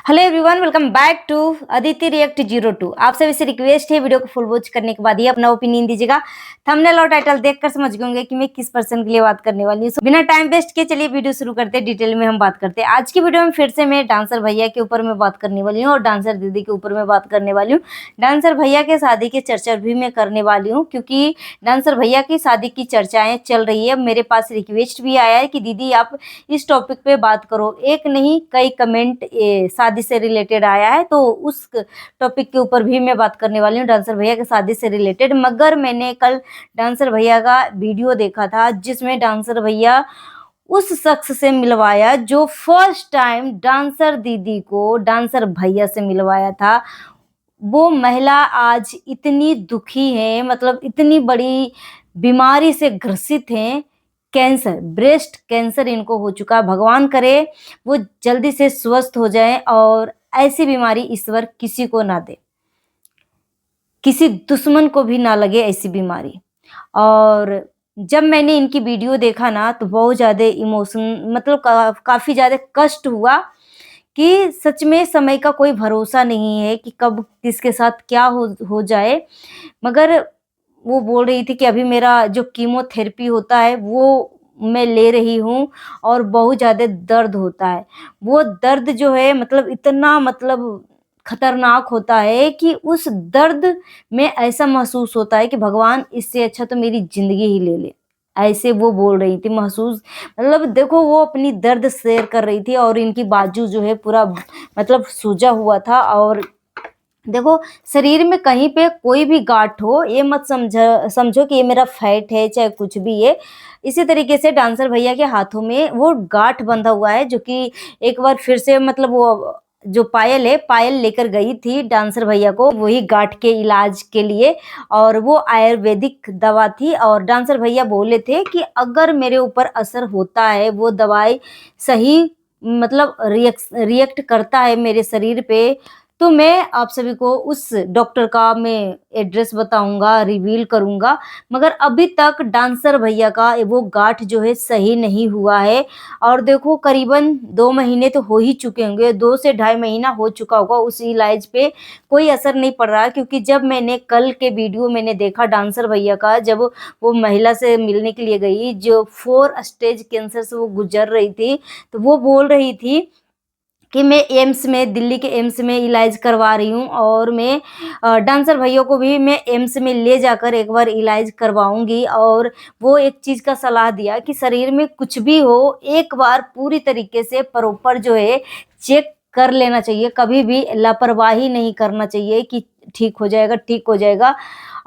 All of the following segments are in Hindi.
Hello everyone, welcome back to Aditi react 02। आप सभी से रिक्वेस्ट है, वीडियो को फुल वॉच करने के बाद ही अपना ओपिनियन दीजिएगा। थंबनेल और टाइटल देखकर समझ गए होंगे कि मैं किस पर्सन के लिए बात करने वाली हूँ। बिना टाइम वेस्ट किए चलिए वीडियो शुरू करते हैं। डिटेल में हम बात करते हैं। आज की वीडियो में फिर से मैं डांसर भैया के ऊपर में बात करने वाली हूँ और डांसर दीदी के ऊपर में बात करने वाली हूँ। डांसर भैया के शादी की चर्चा भी मैं करने वाली हूँ, क्योंकि डांसर भैया की शादी की चर्चाएं चल रही है। मेरे पास रिक्वेस्ट भी आया है कि दीदी आप इस टॉपिक पे बात करो। एक नहीं, कई कमेंट शादी से रिलेटेड आया है, तो उस टॉपिक के ऊपर भी मैं बात करने वाली हूँ, डांसर भैया की शादी से रिलेटेड। मगर मैंने कल डांसर भैया का वीडियो देखा था, जिसमें डांसर भैया उस शख्स से मिलवाया जो फर्स्ट टाइम डांसर दीदी को डांसर भैया से मिलवाया था। वो महिला आज इतनी दुखी है, मतलब इतनी बड़ी बीमारी से ग्रसित हैं। कैंसर, ब्रेस्ट कैंसर इनको हो चुका है। भगवान करे वो जल्दी से स्वस्थ हो जाएं और ऐसी बीमारी ईश्वर किसी को ना दे, किसी दुश्मन को भी ना लगे ऐसी बीमारी। और जब मैंने इनकी वीडियो देखा ना, तो बहुत ज़्यादा इमोशन, मतलब काफ़ी ज़्यादा कष्ट हुआ कि सच में समय का कोई भरोसा नहीं है कि कब किसके साथ क्या हो जाए। मगर वो बोल रही थी कि अभी मेरा जो कीमोथेरेपी होता है वो मैं ले रही हूँ और बहुत ज़्यादा दर्द होता है। वो दर्द जो है, मतलब इतना, मतलब खतरनाक होता है कि उस दर्द में ऐसा महसूस होता है कि भगवान इससे अच्छा तो मेरी ज़िंदगी ही ले ले। ऐसे वो बोल रही थी महसूस, मतलब देखो वो अपनी दर्द शेयर कर रही थी और इनकी बाजू जो है पूरा, मतलब सूजा हुआ था। और देखो, शरीर में कहीं पे कोई भी गांठ हो, ये मत समझो कि ये मेरा फैट है चाहे कुछ भी है। इसी तरीके से डांसर भैया के हाथों में वो गांठ बंधा हुआ है, जो कि एक बार फिर से, मतलब वो जो पायल है, पायल लेकर गई थी डांसर भैया को वही गांठ के इलाज के लिए। और वो आयुर्वेदिक दवा थी और डांसर भैया बोले थे कि अगर मेरे ऊपर असर होता है, वो दवाई सही, मतलब रिएक्ट करता है मेरे शरीर पे, तो मैं आप सभी को उस डॉक्टर का मैं एड्रेस बताऊंगा, रिवील करूंगा। मगर अभी तक डांसर भैया का वो गांठ जो है सही नहीं हुआ है। और देखो, करीबन 2 महीने तो हो ही चुके होंगे, 2 से ढाई महीना हो चुका होगा, उस इलाज पे कोई असर नहीं पड़ रहा है। क्योंकि जब मैंने कल के वीडियो मैंने देखा डांसर भैया का, जब वो महिला से मिलने के लिए गई जो 4 स्टेज कैंसर से वो गुजर रही थी, तो वो बोल रही थी कि मैं एम्स में, दिल्ली के एम्स में इलाज करवा रही हूँ और मैं डांसर भैया को भी मैं एम्स में ले जाकर एक बार इलाज करवाऊंगी। और वो एक चीज़ का सलाह दिया कि शरीर में कुछ भी हो, एक बार पूरी तरीके से प्रॉपर जो है चेक कर लेना चाहिए। कभी भी लापरवाही नहीं करना चाहिए कि ठीक हो जाएगा, ठीक हो जाएगा।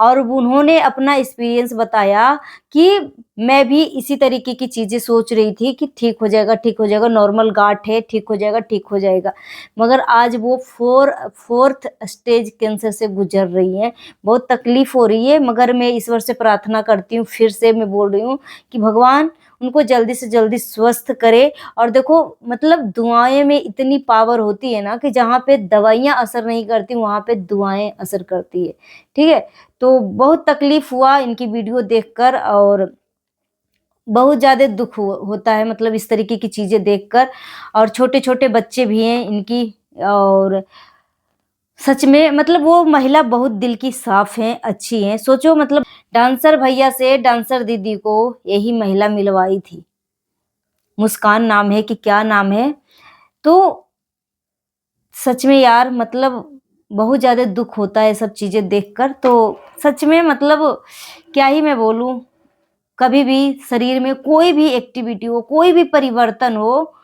और उन्होंने अपना एक्सपीरियंस बताया कि मैं भी इसी तरीके की चीज़ें सोच रही थी कि ठीक हो जाएगा, ठीक हो जाएगा, नॉर्मल गांठ है, ठीक हो जाएगा, ठीक हो जाएगा। मगर आज वो फोर्थ स्टेज कैंसर से गुजर रही हैं। बहुत तकलीफ हो रही है, मगर मैं ईश्वर से प्रार्थना करती हूँ, फिर से मैं बोल रही हूँ कि भगवान उनको जल्दी से जल्दी स्वस्थ करे। और देखो, मतलब दुआएं में इतनी पावर होती है ना कि जहाँ पे दवाइयाँ असर नहीं करती, वहाँ पे दुआएं असर करती है। ठीक है, तो बहुत तकलीफ हुआ इनकी वीडियो देखकर और बहुत ज़्यादा दुःख होता है, मतलब इस तरीके की चीज़ें देखकर। और छोटे-छोटे बच्चे भी हैं इनकी। और सच में, मतलब वो महिला बहुत दिल की साफ़ हैं, अच्छी हैं। सोचो, मतलब डांसर भैया से डांसर दीदी को यही महिला मिलवाई थी। मुस्कान नाम है कि क्या नाम है? तो सच में यार, मतलब बहुत ज़्यादा दुःख होता है सब चीज़ें देखकर। तो सच में, मतलब क्या ही मैं बोलूँ। कभी भी शरीर में कोई भी एक्टिविटी हो, कोई भी परिवर्तन हो,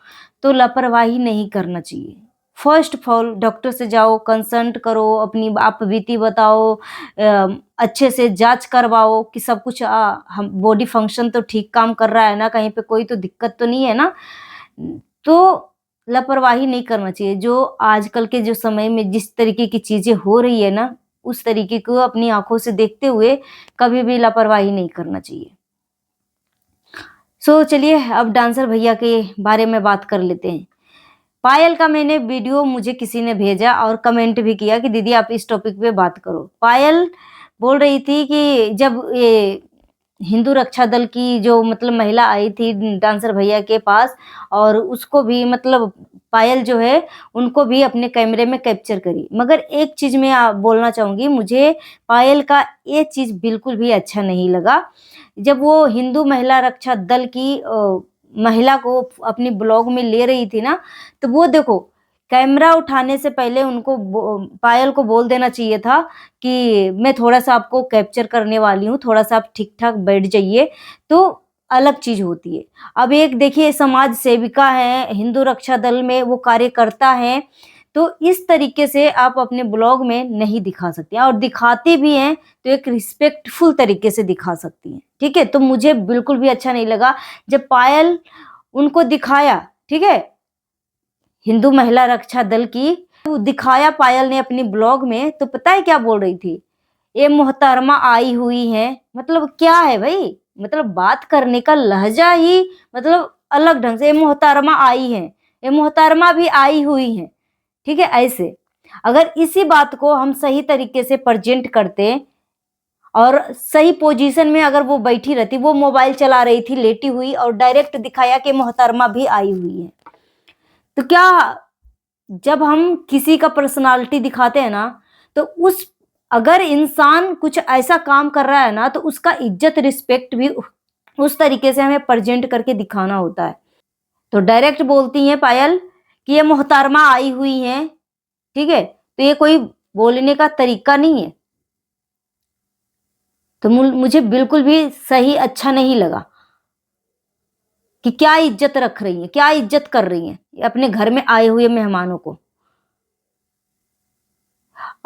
तो लापरवाही नहीं करना चाहिए। फर्स्ट ऑफ ऑल डॉक्टर से जाओ, कंसल्ट करो, अपनी आप बीती बताओ, अच्छे से जाँच करवाओ कि सब कुछ हम बॉडी फंक्शन तो ठीक काम कर रहा है ना, कहीं पे कोई तो दिक्कत तो नहीं है ना? तो लापरवाही नहीं करना चाहिए। जो आजकल के जो समय में जिस तरीके की चीज़ें हो रही है ना, उस तरीके को अपनी आँखों से देखते हुए कभी भी लापरवाही नहीं करना चाहिए। चलिए अब डांसर भैया के बारे में बात कर लेते हैं। पायल का मैंने वीडियो मुझे किसी ने भेजा और कमेंट भी किया कि दीदी आप इस टॉपिक पे बात करो। पायल बोल रही थी कि जब ये हिंदू रक्षा दल की जो मतलब महिला आई थी डांसर भैया के पास, और उसको भी मतलब पायल जो है उनको भी अपने कैमरे में कैप्चर करी। मगर एक चीज मैं बोलना चाहूंगी, मुझे पायल का ये चीज बिल्कुल भी अच्छा नहीं लगा। जब वो हिंदू महिला रक्षा दल की महिला को अपनी ब्लॉग में ले रही थी ना, तो वो देखो कैमरा उठाने से पहले उनको पायल को बोल देना चाहिए था कि मैं थोड़ा-सा आपको कैप्चर करने वाली हूँ, थोड़ा-सा आप ठीक-ठाक बैठ जाइए, तो अलग चीज़ होती है। अब एक देखिए समाज सेविका है, हिंदू रक्षा दल में वो कार्यकर्ता हैं, तो इस तरीके से आप अपने ब्लॉग में नहीं दिखा सकती हैं, और दिखाती भी हैं, तो एक रिस्पेक्टफुल तरीके से दिखा सकती हैं, ठीक है? तो मुझे बिल्कुल भी अच्छा नहीं लगा जब पायल उनको दिखाया, ठीक है? हिंदू महिला रक्षा दल की तो दिखाया पायल ने अपनी ब्लॉग में, तो पता है क्या बोल रही थी? ये मोहतरमा आई हुई है, मतलब क्या है भाई? मतलब बात करने का लहजा ही मतलब अलग ढंग से, ये मोहतरमा आई है, ये मोहतरमा भी आई हुई है, ठीक है? ऐसे अगर इसी बात को हम सही तरीके से प्रेजेंट करते और सही पोजीशन में अगर वो बैठी रहती, वो मोबाइल चला रही थी लेटी हुई, और डायरेक्ट दिखाया कि मोहतरमा भी आई हुई है, तो क्या जब हम किसी का पर्सनालिटी दिखाते हैं ना, तो उस अगर इंसान कुछ ऐसा काम कर रहा है ना, तो उसका इज्जत रिस्पेक्ट भी उस तरीके से हमें प्रेजेंट करके दिखाना होता है। तो डायरेक्ट बोलती हैं पायल कि ये मोहतरमा आई हुई हैं, ठीक है? तो ये कोई बोलने का तरीका नहीं है। तो मुझे बिल्कुल भी सही अच्छा नहीं लगा कि क्या इज्जत रख रही हैं, क्या इज्जत कर रही हैं अपने घर में आए हुए मेहमानों को।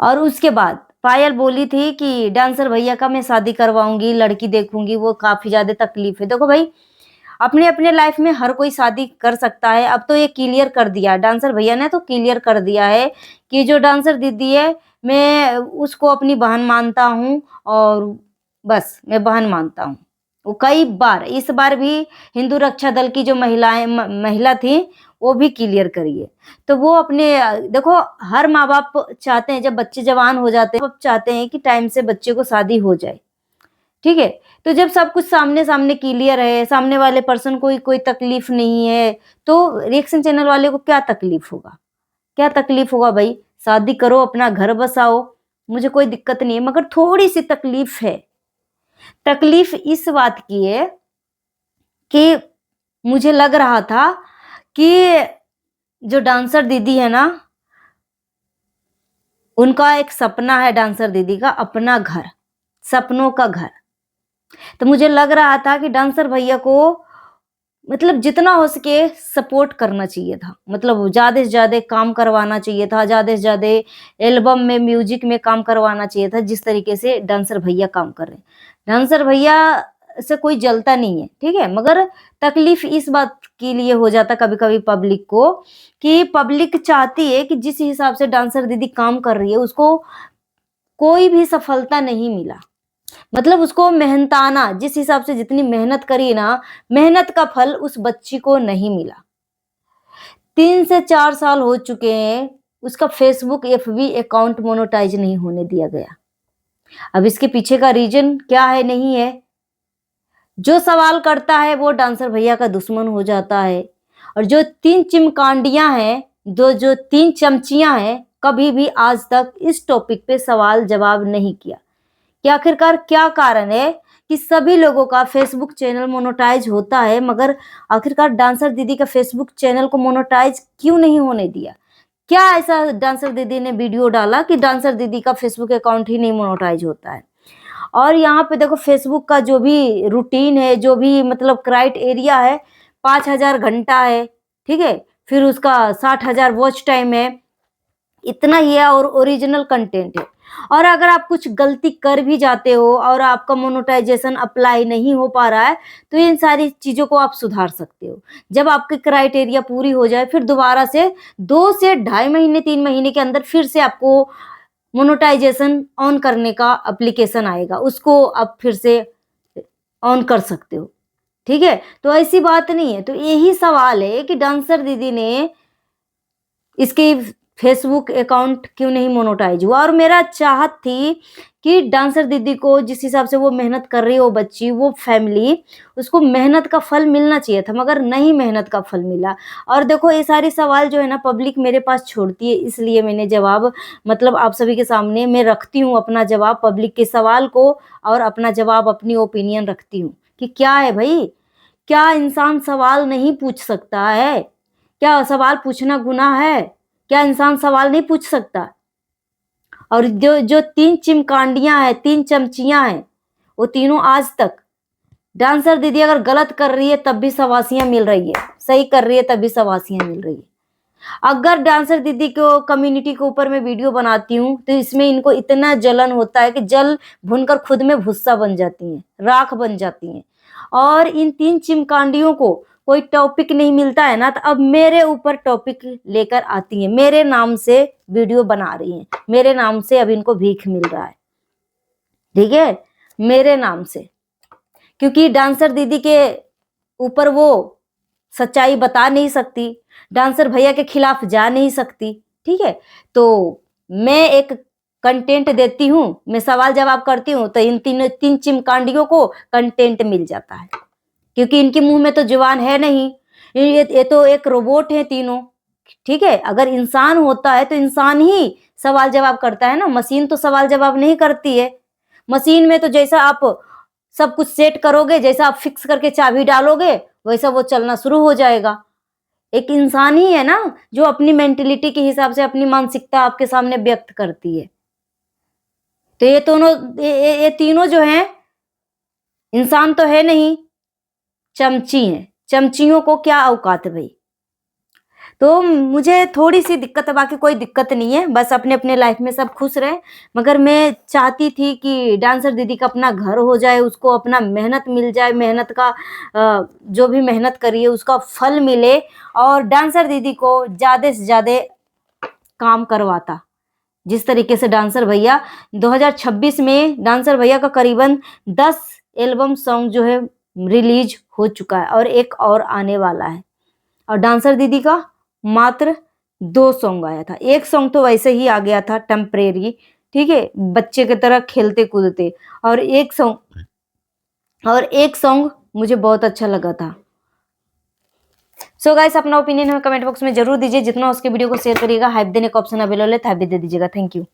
और उसके बाद पायल बोली थी कि डांसर भैया का मैं शादी करवाऊंगी, लड़की देखूंगी, वो काफी ज्यादा तकलीफ है। देखो भाई, अपने अपने लाइफ में हर कोई शादी कर सकता है। अब तो ये क्लियर कर दिया डांसर भैया ने, तो क्लियर कर दिया है कि जो डांसर दीदी है, मैं उसको अपनी बहन मानता हूँ, और बस मैं बहन मानता हूँ। वो कई बार, इस बार भी हिंदू रक्षा दल की जो महिला थी, वो भी क्लियर करी है। तो वो अपने देखो, हर माँ बाप चाहते हैं जब बच्चे जवान हो जाते हैं, वो चाहते हैं कि टाइम से बच्चे को शादी हो जाए, ठीक है? तो जब सब कुछ सामने-सामने क्लियर है, सामने वाले पर्सन को कोई तकलीफ नहीं है, तो रिएक्शन चैनल वाले को क्या तकलीफ होगा? क्या तकलीफ होगा भई? शादी करो, अपना घर बसाओ, मुझे कोई दिक्कत नहीं है, मगर थोड़ी-सी तकलीफ है। तकलीफ इस बात की है कि मुझे लग रहा था कि जो डांसर दीदी है ना, उनका एक सपना है डांसर दीदी का अपना घर, सपनों का घर। तो मुझे लग रहा था कि डांसर भैया को मतलब जितना हो सके सपोर्ट करना चाहिए था, मतलब ज़्यादा से ज़्यादा काम करवाना चाहिए था, ज़्यादा से ज़्यादा एल्बम में, म्यूजिक में काम करवाना चाहिए था, जिस तरीके से डांसर भैया काम कर रहे हैं। डांसर भैया से कोई जलता नहीं है, ठीक है? मगर तकलीफ इस बात के लिए हो जाता कभी-कभी पब्लिक को, कि पब्लिक चाहती है कि जिस हिसाब से डांसर दीदी काम कर रही है, उसको कोई भी सफलता नहीं मिला। मतलब उसको मेहनताना, जिस हिसाब से जितनी मेहनत करी ना, मेहनत का फल उस बच्ची को नहीं मिला। 3 से 4 साल हो चुके हैं, उसका फेसबुक एफबी अकाउंट मोनेटाइज नहीं होने दिया गया। अब इसके पीछे का रीज़न क्या है, नहीं है? जो सवाल करता है वो डांसर भैया का दुश्मन हो जाता है, और जो 3 चिमकांडियाँ हैं, जो 3 चमचियाँ हैं, कभी भी आज तक इस टॉपिक पे सवाल जवाब नहीं किया। कि आखिरकार क्या कारण है कि सभी लोगों का फेसबुक चैनल मोनेटाइज होता है, मगर आखिरकार डांसर दीदी का फेसबुक चैनल को मोनेटाइज क्यों नहीं होने दिया? क्या ऐसा डांसर दीदी ने वीडियो डाला कि डांसर दीदी का फेसबुक अकाउंट ही नहीं मोनेटाइज होता है? और यहाँ पे देखो फेसबुक का जो भी रूटीन है, जो भी मतलब क्राइटेरिया है, 5000 घंटा है, ठीक है? फिर उसका 60,000 वॉच टाइम है, इतना ही है, और ओरिजिनल कंटेंट है। और अगर आप कुछ गलती कर भी जाते हो और आपका मोनेटाइजेशन अप्लाई नहीं हो पा रहा है, तो इन सारी चीज़ों को आप सुधार सकते हो। जब आपकी क्राइटेरिया पूरी हो जाए, फिर दोबारा से 2 से ढाई महीने, 3 महीने के अंदर फिर से आपको मोनेटाइजेशन ऑन करने का एप्लीकेशन आएगा, उसको आप फिर से ऑन कर सकते हो, ठीक है? तो ऐसी बात नहीं है। तो यही सवाल है कि डांसर दीदी ने इसकी फेसबुक अकाउंट क्यों नहीं मोनेटाइज हुआ। और मेरा चाहत थी कि डांसर दीदी को जिस हिसाब से वो मेहनत कर रही है, वो बच्ची, वो फैमिली, उसको मेहनत का फल मिलना चाहिए था, मगर नहीं मेहनत का फल मिला। और देखो ये सारे सवाल जो है ना पब्लिक मेरे पास छोड़ती है, इसलिए मैंने जवाब मतलब आप सभी के सामने मैं रखती हूँ अपना जवाब पब्लिक के सवाल को, और अपना जवाब अपनी ओपिनियन रखती हूँ कि क्या है भाई, क्या इंसान सवाल नहीं पूछ सकता है? क्या सवाल पूछना गुनाह है? क्या इंसान सवाल नहीं पूछ सकता? और जो जो 3 चिमकांडियां हैं, 3 चमचियां हैं, वो तीनों आज तक, डांसर दीदी अगर गलत कर रही है तब भी शाबाशियां मिल रही है, सही कर रही है तब भी शाबाशियां मिल रही है। अगर डांसर दीदी को कम्युनिटी के ऊपर मैं वीडियो बनाती हूँ तो इसमें इनको इतना जलन होता है कि जल भुनकर खुद में भुस्सा बन जाती हैं, राख बन जाती हैं। और इन 3 चिमकांडियों को कोई टॉपिक नहीं मिलता है ना, तो अब मेरे ऊपर टॉपिक लेकर आती हैं, मेरे नाम से वीडियो बना रही हैं, मेरे नाम से अब इनको भीख मिल रहा है, ठीक है, मेरे नाम से। क्योंकि डांसर दीदी के ऊपर वो सच्चाई बता नहीं सकती, डांसर भैया के खिलाफ जा नहीं सकती, ठीक है। तो मैं एक कंटेंट देती हूँ, मैं सवाल जवाब करती हूँ, तो इन 3 चिमकांडियों को कंटेंट मिल जाता है, क्योंकि इनके मुंह में तो जुबान है नहीं, ये तो एक रोबोट है तीनों, ठीक है। अगर इंसान होता है तो इंसान ही सवाल जवाब करता है ना, मशीन तो सवाल जवाब नहीं करती है। मशीन में तो जैसा आप सब कुछ सेट करोगे, जैसा आप फिक्स करके चाबी डालोगे, वैसा वो चलना शुरू हो जाएगा। एक इंसान ही है ना जो अपनी मेंटेलिटी के हिसाब से अपनी मानसिकता आपके सामने व्यक्त करती है। तो ये तीनों जो हैं, इंसान तो है नहीं, चमची हैं। चमचियों को क्या औकात है भाई। तो मुझे थोड़ी सी दिक्कत है, बाकी कोई दिक्कत नहीं है, बस अपने अपने लाइफ में सब खुश रहे। मगर मैं चाहती थी कि डांसर दीदी का अपना घर हो जाए, उसको अपना मेहनत मिल जाए, मेहनत का जो भी मेहनत करी है उसका फल मिले, और डांसर दीदी को ज़्यादा से ज़्यादा काम करवाता। जिस तरीके से डांसर भैया 2026 में डांसर भैया का करीबन 10 एल्बम सॉन्ग जो है रिलीज हो चुका है, और एक और आने वाला है। और डांसर दीदी का मात्र 2 सॉन्ग आया था, एक सॉन्ग तो वैसे ही आ गया था टेम्परेरी, ठीक है, बच्चे की तरह खेलते कूदते, और एक सॉन्ग मुझे बहुत अच्छा लगा था। सो गाइस, अपना ओपिनियन हमें कमेंट बॉक्स में जरूर दीजिए, जितना उसके वीडियो को शेयर करिएगा, हाइप देने का ऑप्शन अवेलेबल है, हाइप भी दे दीजिएगा। Thank you.